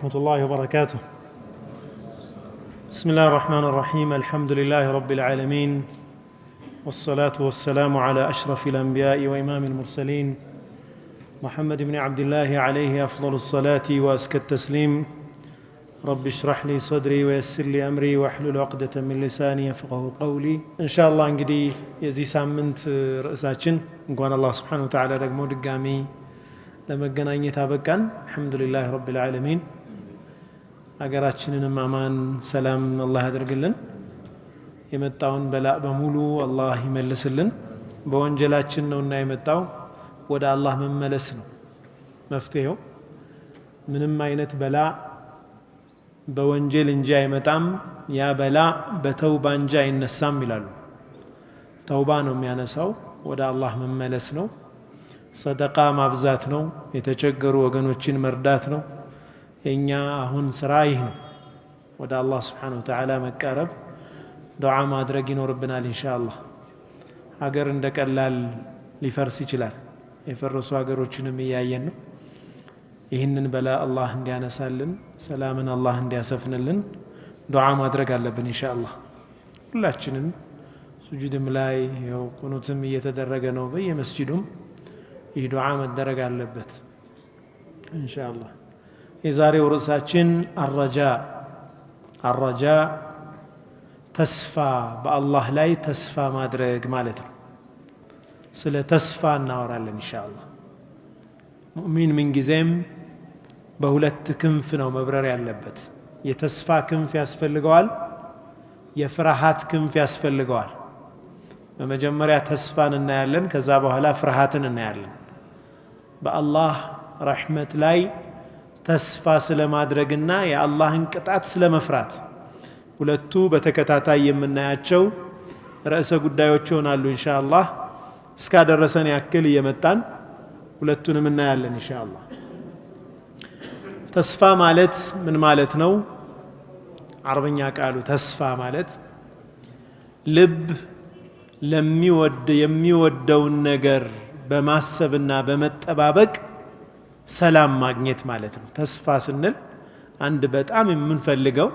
ورحمة الله وبركاته. بسم الله الرحمن الرحيم. الحمد لله رب العالمين، والصلاة والسلام على أشرف الأنبياء وإمام المرسلين محمد بن عبد الله عليه أفضل الصلاة وأزكى التسليم. رب اشرح لي صدري ويسر لي أمري واحلل عقدة من لساني يفقهوا قولي. إن شاء الله እንግዲህ የዚህ ሳምንት ርዕሳችን እንኳን አላህ Subhanahu Wa Ta'ala ደግሞ ድጋሚ ለመገናኘት አበቃን። አልহামዱሊላህ ረቢል ዓለሚን። አገራችንንም አማን ሰላም አላህ ያድርግልን። የመጣውን በላእ በሙሉ አላህ ይመልስልን። በወንጀላችን ነውና የመጣው ወደ አላህ መመለስ ነው መፍትሄው። ምንም አይነት በላእ በወንጀል እንጂ አይመጣም። ያ በላእ በተውባ እንጂ አይነሳም ይላሉ። ተውባ ነው የሚያነሳው፣ ወደ አላህ መመለስ ነው። ሰደቃ ማብዛት ነው። የተቸገሩ ወገኖችን መርዳት ነው። የኛ አሁን ስራ ይህ ነው። ወደ አላህ Subhanahu Wa Ta'ala መቃረብ፣ ዱዓ ማድረግ ይኖርብናል ኢንሻአላህ። ሀገር እንደቀላል ሊፈርስ ይችላል። የፈረሱ ሀገሮችንም እያየን ነው። ይህንን በላ አላህ እንዲያነሳልን፣ ሰላምን አላህ እንዲያሰፍንልን ዱዓ ማድረግ አለብን ኢንሻአላህ። ሁላችንም ሱጁድም ላይ ያው ቁኑትም እየተደረገ ነው በየመስጂዱም። ይህ ዱዓ መደረግ አለበት ኢንሻአላህ። የዛሬው ርዕሳችን አረጃ ተስፋ፣ በአላህ ላይ ተስፋ ማድረግ ማለት ነው። ስለ ተስፋ እናወራለን ኢንሻአላህ። ሙእሚን ምንጊዜም በሁለት ክንፍ ነው መብረር ያለበት። የተስፋ ክንፍ ያስፈልገዋል፣ የፍርሃት ክንፍ ያስፈልገዋል። በመጀመሪያ ተስፋን እናያለን፣ ከዛ በኋላ ፍርሃትን እናያለን። በአላህ ረሕመት ላይ ተስፋ ስለማድረግና የአላህን ቅጣት ስለመፍራት ሁለቱ በተከታታይ የምናያቸው ርዕሰ ጉዳዮች ይሆናሉ ኢንሻአላህ። እስካደረሰን ያክል እየመጣን ሁለቱንም እናያለን ኢንሻአላህ። ተስፋ ማለት ምን ማለት ነው? አረበኛ ቃሉ ተስፋ ማለት ልብ የሚወደውን ነገር በማሰብና በመጠባበቅ ሰላም ማግኘት ማለት ነው። ተስፋ ስንል አንድ በጣም የምንፈልገው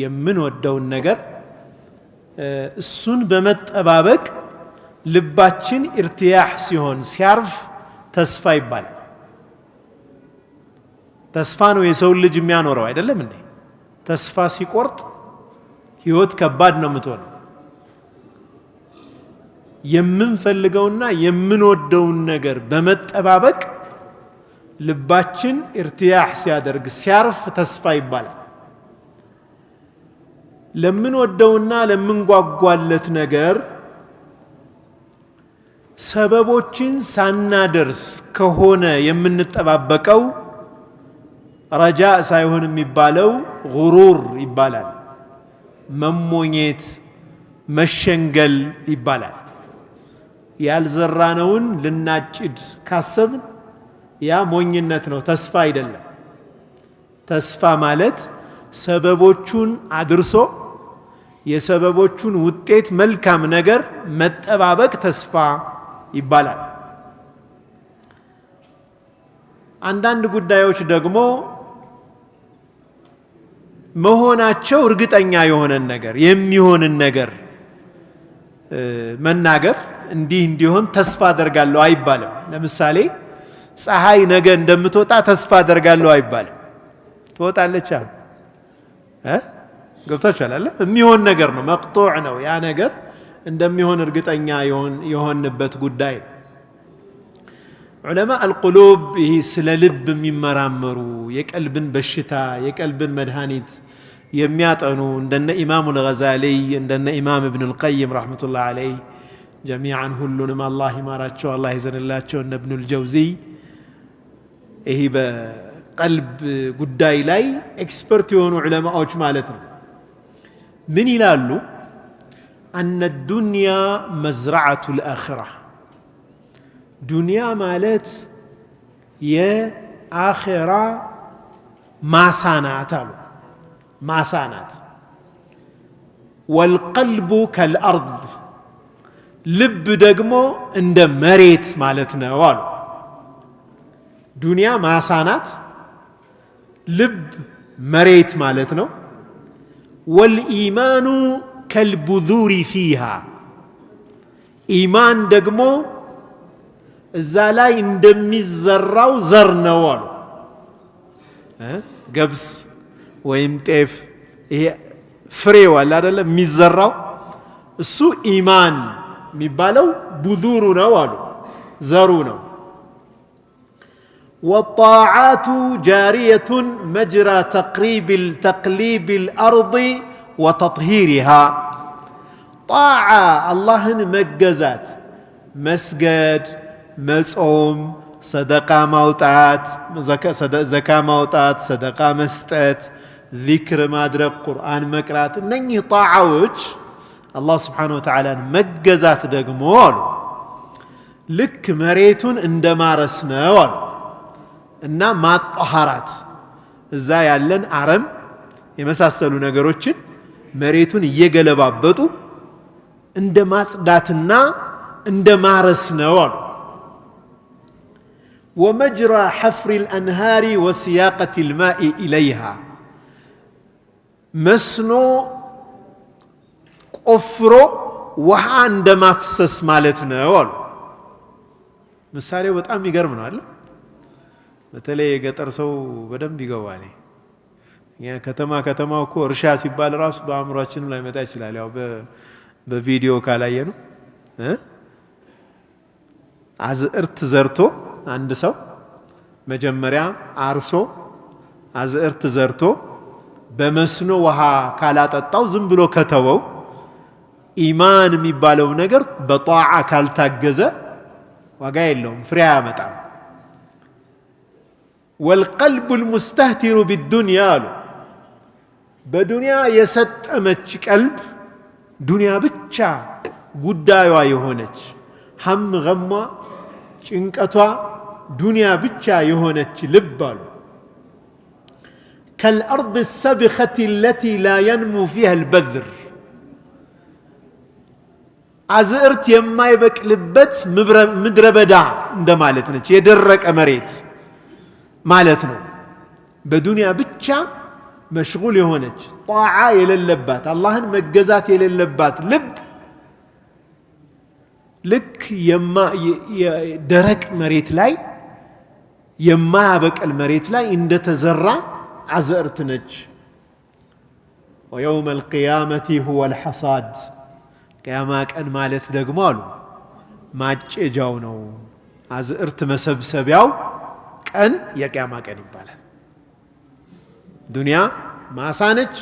የምንወደውን ነገር እሱን በመጠባበቅ ልባችን ኢርቲያህ ሲሆን ሲያርፍ ተስፋ ይባላል። ተስፋ ነው የሰው ልጅ የሚያኖረው አይደለም እንዴ? ተስፋ ሲቆርጥ ህይወት ከባድ ነው የምትሆነው። የምንፈልገውና የምንወደውን ነገር በመጠባበቅ ልባችን ኢርቲያህ ሲያደርግ ሲያርፍ ተስፋ ይባላል። ለምንወደውና ለምንጓጓለት ነገር ሰበቦችን ሳናደርስ ከሆነ የምንጠባበቀው ረጃ ሳይሆን የሚባለው ጉሩር ይባላል። መሞኘት፣ መሸንገል ይባላል። ያልዘራነውን ልናጭድ ካሰብን ያ ሞኝነት ነው፣ ተስፋ አይደለም። ተስፋ ማለት ሰበቦቹን አድርሶ የሰበቦቹን ውጤት መልካም ነገር መጠባበቅ ተስፋ ይባላል። አንዳንድ ጉዳዮች ደግሞ መሆናቸው እርግጠኛ የሆነን ነገር የሚሆንን ነገር መናገር እንዲህ እንዲሆን ተስፋ አደርጋለሁ አይባልም። ለምሳሌ ፀሐይ ነገ እንደምትወጣ ተስፋ አደርጋለሁ አይባልም። ትወጣለች ገብታችኋል አይደል? የሚሆን ነገር ነው፣ መቅጡዕ ነው። ያ ነገር እንደሚሆን እርግጠኛ የሆንበት ጉዳይ ነው። ዑለማ አልቁሉብ ይህ ስለ ልብ የሚመራመሩ የቀልብን በሽታ የቀልብን መድኃኒት የሚያጠኑ እንደነ ኢማሙ አልገዛሊ እንደነ ኢማም ኢብኑ አልቀይም ረሕመቱላህ ዐለይህ ጀሚዓን ሁሉንም አላህ ይማራቸው አላህ ይዘንላቸው፣ እነ ኢብኑ አልጀውዚ ይህ በቀልብ ጉዳይ ላይ ኤክስፐርት የሆኑ ዑለማዎች ማለት ነው። ምን ይላሉ? አነ ዱንያ መዝረዐቱ ልአኽራ፣ ዱንያ ማለት የአኺራ ማሳ ናት አሉ። ማሳ ናት። ወልቀልቡ ከልአርድ፣ ልብ ደግሞ እንደ መሬት ማለት ነው አሉ። ዱንያ ማሳ ናት፣ ልብ መሬት ማለት ነው። ወልኢማኑ ከልቡዙሪ ፊሃ ኢማን ደግሞ እዛ ላይ እንደሚዘራው ዘር ነው አሉ። ገብስ ወይም ጤፍ ይሄ ፍሬው አለ አይደለ የሚዘራው እሱ ኢማን የሚባለው ቡዙሩ ነው አሉ፣ ዘሩ ነው። والطاعات جارية مجرى تقليب الأرض وتطهيرها طاعة الله مجزات مسجد مسؤوم صدقة موتات زكاة موتات صدقة مستات ذكر مادرق قرآن مقرات نني طاعة الله سبحانه وتعالى مجزات دقمول لك مريتون عندما رسنوال እና ማጣሃራት እዛ ያለን አረም የመሳሰሉ ነገሮችን መሬቱን እየገለባበጡ እንደ ማጽዳትና እንደ ማረስ ነው አሉ። ومجرى حفر الأنهار وسياقة الماء إليها መስኖ ቆፍሮ ውሃ እንደ ማፍሰስ ማለት ነው አሉ። ምሳሌው በጣም ይገርም ነው አይደል? በተለይ የገጠር ሰው በደንብ ይገባል። ከተማው እኮ እርሻ ሲባል ራሱ በአእምሯችንም ላይ መጣ ይችላል። ያው በቪዲዮ ካላየ ነው አዝዕርት ዘርቶ አንድ ሰው መጀመሪያ አርሶ አዝዕርት ዘርቶ በመስኖ ውሃ ካላጠጣው ዝም ብሎ ከተወው ኢማን የሚባለው ነገር በጣዓ ካልታገዘ ዋጋ የለውም፣ ፍሬ አያመጣም። والقلب المستهتر بالدنيا بدنيا يسطمچ قلب دنيا ብቻ ጉዳዩዋ የሆነች هم غما ጭንቀቷ دنيا ብቻ የሆነች ልብ አሉ كالارض السبخة التي لا ينمو فيها البذر አዝዕርት የማይበቅልበት ምድረ በዳ እንደማለት ነች፣ የደረቀ መሬት ማለት ነው። በዱንያ ብቻ መሽጉል የሆነች ጣዓ የሌለባት አላህን መገዛት የሌለባት ልብ ልክ ደረቅ መሬት ላይ የማያበቅል መሬት ላይ እንደተዘራ አዝዕርት ነች። ويوم القيامة هو الحصاد ቅያማ ቀን ማለት ደግሞ አሉ ማጨጃው ነው። አዝዕርት መሰብሰቢያው ቀን የቅያማ ቀን ይባላል። ዱንያ ማሳ ነች።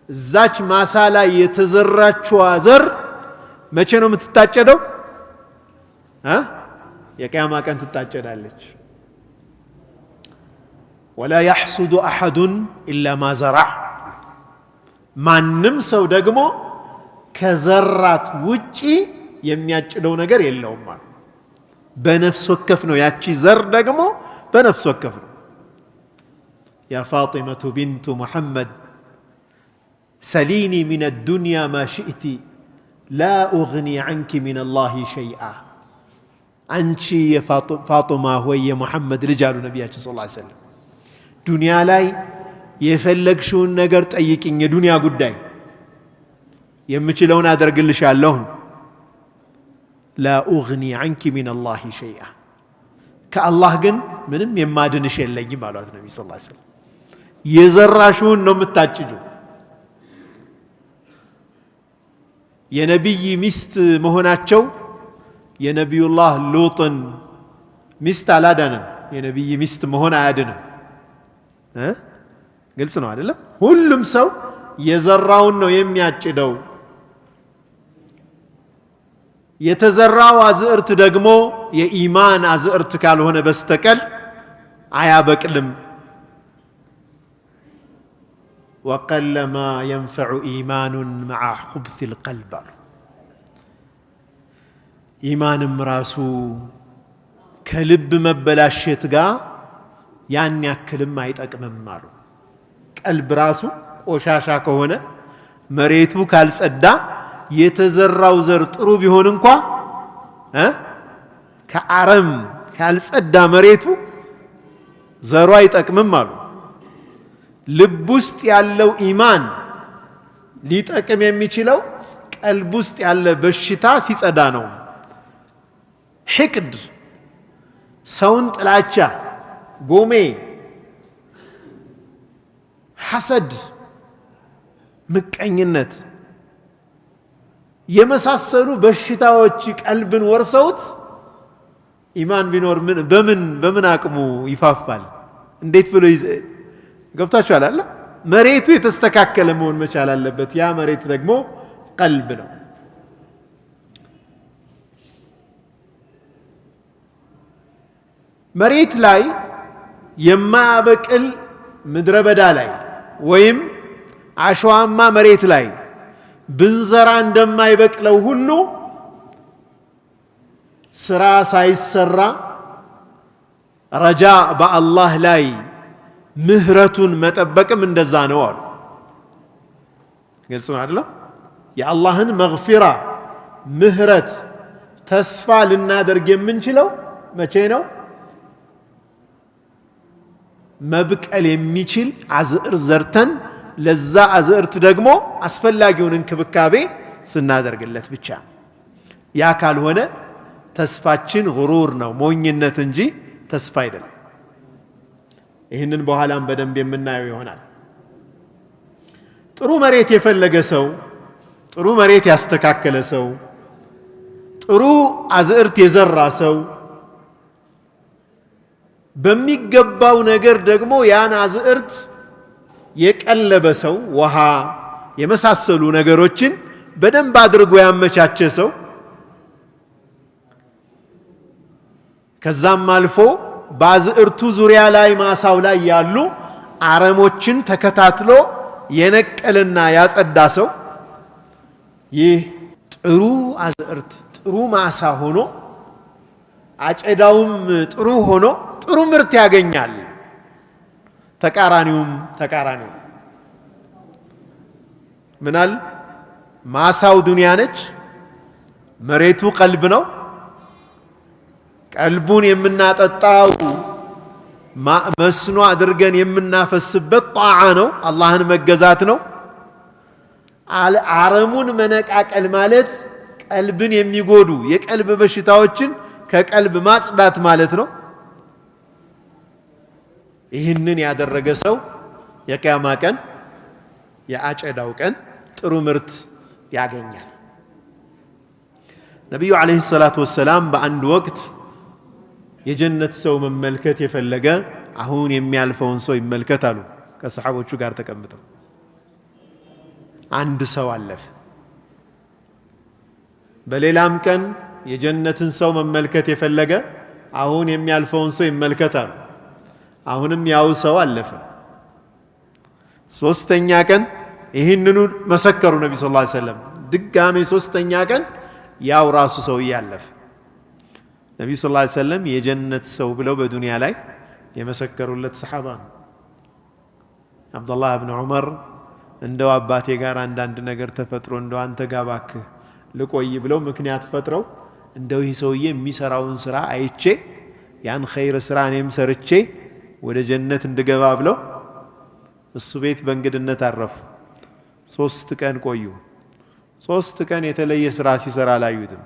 እዛች ማሳ ላይ የተዘራችው ዘር መቼ ነው የምትታጨደው? የቅያማ ቀን ትታጨዳለች። ولا يحصد أحد إلا ما زرع ማንም ሰው ደግሞ ከዘራት ውጪ የሚያጭደው ነገር የለውም ማለት በነፍስ ወከፍ ነው። ያቺ ዘር ደግሞ በነፍስ ወከፍ ነው። يا فاطمة بنت محمد سليني من الدنيا ما شئت لا أغني عنك من الله شيئا አንቺ የፋጡማ ሆይ የሙሐመድ ልጅ አሉ ነቢያችን ሰለላሁ ዐለይሂ ወሰለም ዱንያ ላይ የፈለግሽውን ነገር ጠይቂኝ፣ የዱንያ ጉዳይ የምችለውን አደርግልሻለሁ። لا أغني عنك من الله شيئا ከአላህ ግን ምንም የማድንሽ የለኝም አሏት ነብዩ ሰለላሁ ዐለይሂ ወሰለም። የዘራሽውን ነው የምታጭጂው። የነብይ ሚስት መሆናቸው የነቢዩላህ ሉጥን ሚስት አላዳንም። የነብይ ሚስት መሆን አያድንም። ግልጽ ነው አይደለም? ሁሉም ሰው የዘራውን ነው የሚያጭደው። የተዘራው አዝዕርት ደግሞ የኢማን አዝዕርት ካልሆነ በስተቀር አያበቅልም። وقلما ينفع إيمان مع خبث القلب إيمان مراسو كلب مبلاشت غا ያን ያክልም አይጠቅምም አሉ። ቀልብ ራሱ ቆሻሻ ከሆነ መሬቱ ካልጸዳ የተዘራው ዘር ጥሩ ቢሆን እንኳ ከአረም ካልጸዳ መሬቱ ዘሩ አይጠቅምም አሉ። ልብ ውስጥ ያለው ኢማን ሊጠቅም የሚችለው ቀልብ ውስጥ ያለ በሽታ ሲጸዳ ነው። ሕቅድ፣ ሰውን ጥላቻ፣ ጎሜ፣ ሐሰድ፣ ምቀኝነት የመሳሰሉ በሽታዎች ቀልብን ወርሰውት ኢማን ቢኖር በምን አቅሙ ይፋፋል? እንዴት ብሎ ገብታችኋል አይደል? መሬቱ የተስተካከለ መሆን መቻል አለበት። ያ መሬት ደግሞ ቀልብ ነው። መሬት ላይ የማያበቅል ምድረ በዳ ላይ ወይም አሸዋማ መሬት ላይ ብንዘራ እንደማይበቅለው ሁሉ ስራ ሳይሰራ ረጃ በአላህ ላይ ምህረቱን መጠበቅም እንደዛ ነው አሉ። ግልጽ ነው አይደል? የአላህን መግፊራ ምህረት ተስፋ ልናደርግ የምንችለው መቼ ነው? መብቀል የሚችል አዝዕር ዘርተን ለዛ አዝዕርት ደግሞ አስፈላጊውን እንክብካቤ ስናደርግለት ብቻ። ያ ካልሆነ ተስፋችን ጉሩር ነው፣ ሞኝነት እንጂ ተስፋ አይደለም። ይህንን በኋላም በደንብ የምናየው ይሆናል። ጥሩ መሬት የፈለገ ሰው፣ ጥሩ መሬት ያስተካከለ ሰው፣ ጥሩ አዝዕርት የዘራ ሰው በሚገባው ነገር ደግሞ ያን አዝዕርት የቀለበ ሰው፣ ውሃ የመሳሰሉ ነገሮችን በደንብ አድርጎ ያመቻቸ ሰው፣ ከዛም አልፎ በአዝዕርቱ ዙሪያ ላይ ማሳው ላይ ያሉ አረሞችን ተከታትሎ የነቀልና ያጸዳ ሰው፣ ይህ ጥሩ አዝዕርት ጥሩ ማሳ ሆኖ አጨዳውም ጥሩ ሆኖ ጥሩ ምርት ያገኛል። ተቃራኒው ምናል ማሳው ዱንያ ነች፣ መሬቱ ቀልብ ነው። ቀልቡን የምናጠጣው መስኖ አድርገን የምናፈስበት ጣዓ ነው፣ አላህን መገዛት ነው። አረሙን መነቃቀል ማለት ቀልብን የሚጎዱ የቀልብ በሽታዎችን ከቀልብ ማጽዳት ማለት ነው። ይህንን ያደረገ ሰው የቂያማ ቀን የአጨዳው ቀን ጥሩ ምርት ያገኛል። ነቢዩ ዓለይሂ ሰላቱ ወሰላም በአንድ ወቅት የጀነት ሰው መመልከት የፈለገ አሁን የሚያልፈውን ሰው ይመልከት አሉ። ከሰሓቦቹ ጋር ተቀምጠው አንድ ሰው አለፈ። በሌላም ቀን የጀነትን ሰው መመልከት የፈለገ አሁን የሚያልፈውን ሰው ይመልከት አሉ። አሁንም ያው ሰው አለፈ። ሶስተኛ ቀን ይህንኑ መሰከሩ ነቢ ሰለላሁ ዐለይሂ ወሰለም። ድጋሜ ሶስተኛ ቀን ያው ራሱ ሰው ያለፈ። ነቢ ሰለላሁ ዐለይሂ ወሰለም የጀነት ሰው ብለው በዱንያ ላይ የመሰከሩለት ሰሓባ ነው። አብዱላህ ብን ዑመር እንደው አባቴ ጋር አንዳንድ ነገር ተፈጥሮ እንደው አንተ ጋር እባክህ ልቆይ ብለው ምክንያት ፈጥረው እንደው ይህ ሰውዬ የሚሰራውን ስራ አይቼ ያን ኸይር ስራ እኔም ሰርቼ ወደ ጀነት እንድገባ ብለው እሱ ቤት በእንግድነት አረፉ። 3 ቀን ቆዩ። 3 ቀን የተለየ ስራ ሲሰራ አላዩትም።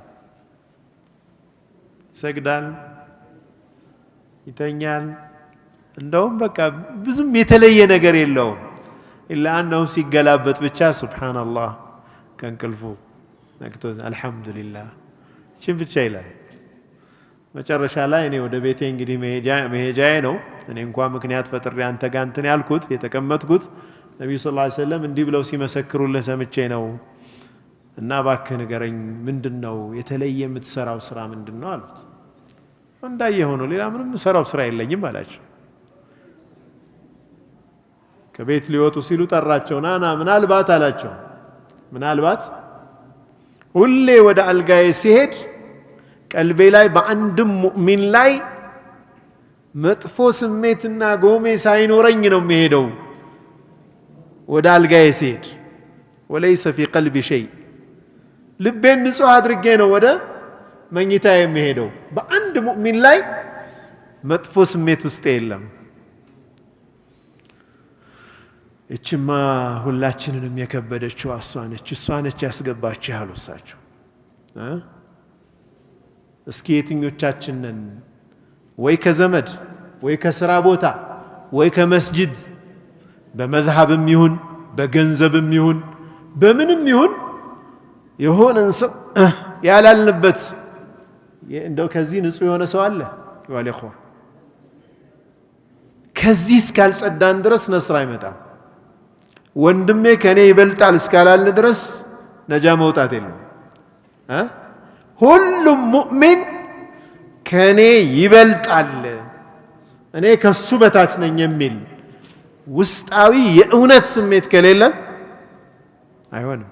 ይሰግዳል፣ ይተኛል፣ እንደውም በቃ ብዙም የተለየ ነገር የለውም። ኢላ አነሁ ሲገላበጥ ብቻ ሱብሓነላህ ከእንቅልፉ ነቅቶ አልሐምዱሊላህ ችን ብቻ ይላል። መጨረሻ ላይ እኔ ወደ ቤቴ እንግዲህ መሄጃዬ ነው፣ እኔ እንኳን ምክንያት ፈጥሬ አንተ ጋር እንትን ያልኩት የተቀመጥኩት ነቢዩ ሰለላሁ ዐለይሂ ወሰለም እንዲህ ብለው ሲመሰክሩልህ ሰምቼ ነው እና እባክህ ንገረኝ፣ ምንድነው የተለየ የምትሰራው ስራ ምንድነው አሉት። እንዳየህ ሆኖ ሌላ ምንም ሰራው ስራ የለኝም አላቸው። ከቤት ሊወጡ ሲሉ ጠራቸው። ናና ምናልባት አላቸው፣ ምናልባት ሁሌ ወደ አልጋዬ ሲሄድ ቀልቤ ላይ በአንድም ሙእሚን ላይ መጥፎ ስሜትና ጎሜ ሳይኖረኝ ነው የሚሄደው ወደ አልጋዬ ሲሄድ። ወለይሰ ፊ ቀልቢ ሸይ፣ ልቤን ንጹህ አድርጌ ነው ወደ መኝታ የሚሄደው። በአንድ ሙእሚን ላይ መጥፎ ስሜት ውስጥ የለም። እችማ ሁላችንንም የከበደችው እሷ ነች ያስገባችሁ ያሉሳቸው እስኪ የትኞቻችንን ወይ ከዘመድ ወይ ከሥራ ቦታ ወይ ከመስጂድ በመዝሐብም ይሁን በገንዘብም ይሁን በምንም ይሁን የሆነን ሰው ያላልንበት እንደው ከዚህ ንጹህ የሆነ ሰው አለ ወለኹ ከዚህ እስካልጸዳን ድረስ ነስር አይመጣም ወንድሜ ከኔ ይበልጣል እስካላልን ድረስ ነጃ መውጣት የለም ሁሉም ሙእሚን ከኔ ይበልጣል እኔ ከሱ በታች ነኝ የሚል ውስጣዊ የእውነት ስሜት ከሌለን አይሆንም